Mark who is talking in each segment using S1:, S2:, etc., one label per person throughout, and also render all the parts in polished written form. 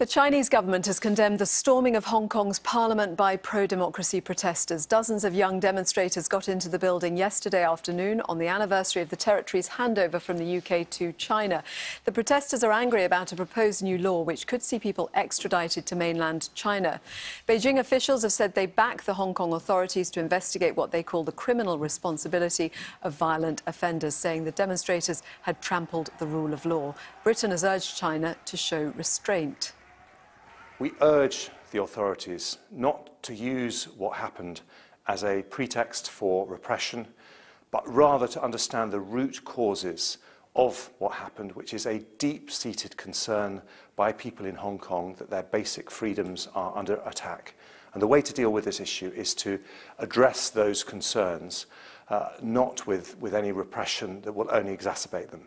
S1: The Chinese government has condemned the storming of Hong Kong's parliament by pro-democracy protesters. Dozens of young demonstrators got into the building yesterday afternoon on the anniversary of the territory's handover from the UK to China. The protesters are angry about a proposed new law which could see people extradited to mainland China. Beijing officials have said they back the Hong Kong authorities to investigate what they call the criminal responsibility of violent offenders, saying the demonstrators had trampled the rule of law. Britain has urged China to show restraint.
S2: We urge the authorities not to use what happened as a pretext for repression, but rather to understand the root causes of what happened, which is a deep-seated concern by people in Hong Kong that their basic freedoms are under attack. And the way to deal with this issue is to address those concerns, not with any repression that will only exacerbate them.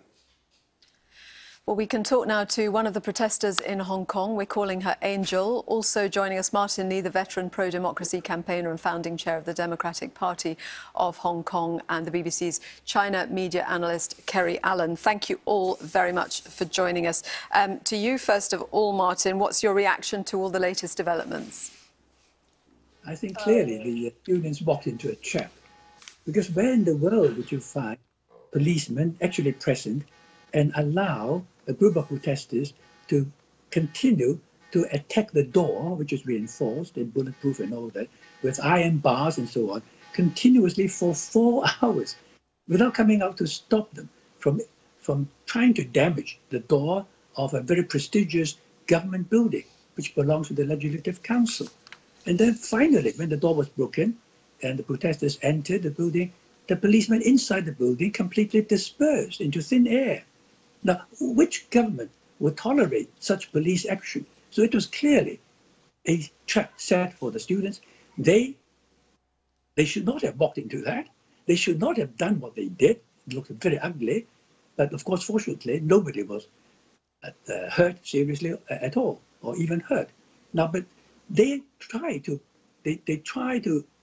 S1: Well, we can talk now to one of the protesters in Hong Kong. We're calling her Angel. Also joining us, Martin Lee, the veteran pro-democracy campaigner and founding chair of the Democratic Party of Hong Kong, and the BBC's China media analyst, Kerry Allen. Thank you all very much for joining us. To you, first of all, Martin, what's your reaction to all the latest developments?
S3: I think clearly the students walked into a trap. Because where in the world would you find policemen actually present and allow a group of protesters to continue to attack the door, which is reinforced and bulletproof and all that, with iron bars and so on, continuously for 4 hours, without coming out to stop them from trying to damage the door of a very prestigious government building, which belongs to the Legislative Council. And then finally, when the door was broken and the protesters entered the building, the policemen inside the building completely dispersed into thin air. Now, which government would tolerate such police action? So it was clearly a trap set for the students. They should not have walked into that. They should not have done what they did. It looked very ugly. But of course, fortunately, nobody was hurt seriously at all, or even hurt. Now, but they try to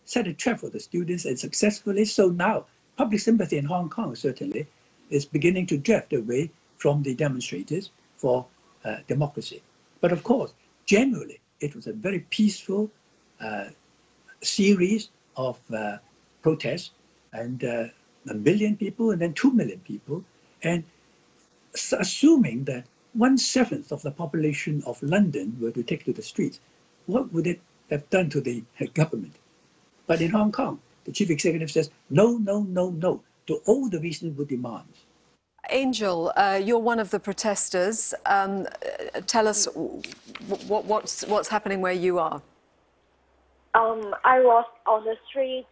S3: set a trap for the students, and successfully. So now, public sympathy in Hong Kong certainly is beginning to drift away from the demonstrators for democracy. But of course, generally, it was a very peaceful series of protests, and 1 million people and then 2 million people. And assuming that 1/7 of the population of London were to take to the streets, what would it have done to the government? But in Hong Kong, the chief executive says, no, no, no, no, to all the reasonable demands.
S1: Angel, you're one of the protesters. Tell us what's happening where you are.
S4: I was on the streets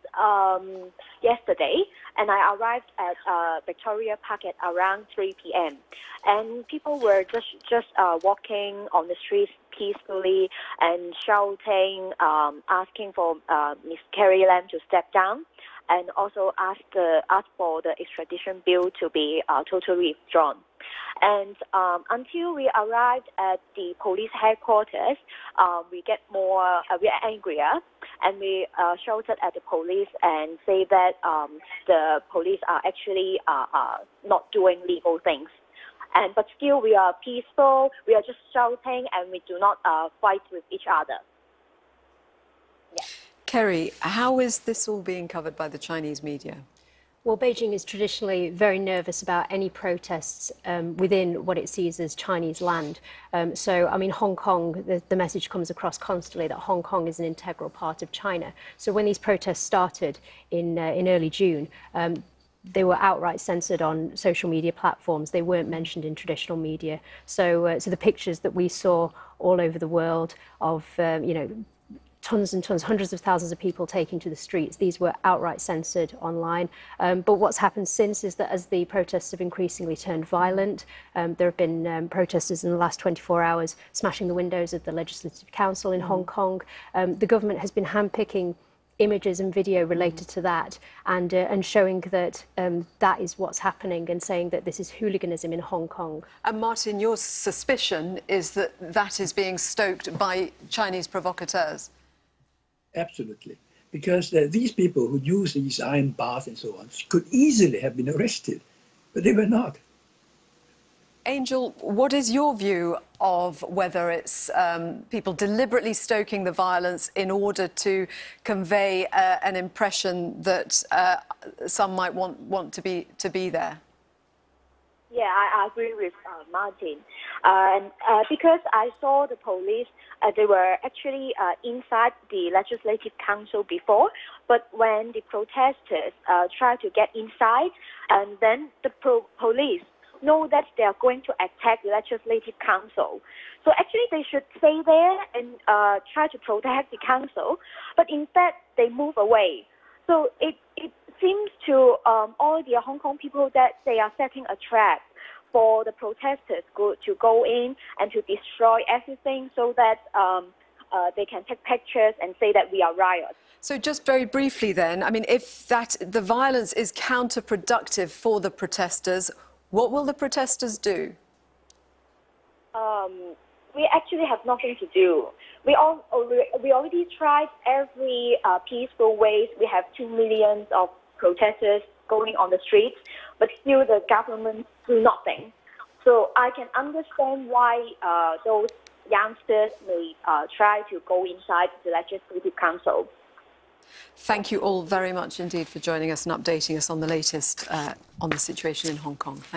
S4: yesterday, and I arrived at Victoria Park at around 3 p.m. And people were just walking on the streets peacefully and shouting, asking for Miss Carrie Lam to step down, and also asked for the extradition bill to be totally withdrawn. And until we arrived at the police headquarters, we are angrier, and we shouted at the police and say that the police are actually not doing legal things. But still, we are peaceful. We are just shouting, and we do not fight with each other. Yeah.
S1: Kerry, how is this all being covered by the Chinese media?
S5: Well, Beijing is traditionally very nervous about any protests within what it sees as Chinese land. So, I mean, Hong Kong, the message comes across constantly that Hong Kong is an integral part of China. So when these protests started in early June, they were outright censored on social media platforms. They weren't mentioned in traditional media. So, so the pictures that we saw all over the world of, you know, tons and tons, hundreds of thousands of people taking to the streets, these were outright censored online. But what's happened since is that as the protests have increasingly turned violent, there have been protesters in the last 24 hours smashing the windows of the Legislative Council in Hong Kong. The government has been handpicking images and video related to that, and showing that that is what's happening, and saying that this is hooliganism in Hong Kong.
S1: And Martin, your suspicion is that that is being stoked by Chinese provocateurs?
S3: Absolutely. Because these people who use these iron bars and so on could easily have been arrested, but they were not.
S1: Angel, what is your view of whether it's people deliberately stoking the violence in order to convey an impression that some might want to be there?
S4: Yeah, I agree with Martin. Because I saw the police, they were actually inside the Legislative Council before, but when the protesters tried to get inside, and then the police know that they are going to attack the Legislative Council. So actually they should stay there and try to protect the council, but instead they move away. So it seems to all the Hong Kong people that they are setting a trap for the protesters to go in and to destroy everything so that they can take pictures and say that we are riots.
S1: So just very briefly then, I mean, if the violence is counterproductive for the protesters, what will the protesters do?
S4: We actually have nothing to do. We already tried every peaceful ways. We have 2 million of protesters going on the streets, but still the government do nothing. So I can understand why those youngsters may try to go inside the Legislative Council.
S1: Thank you all very much indeed for joining us and updating us on the latest on the situation in Hong Kong. Thank you.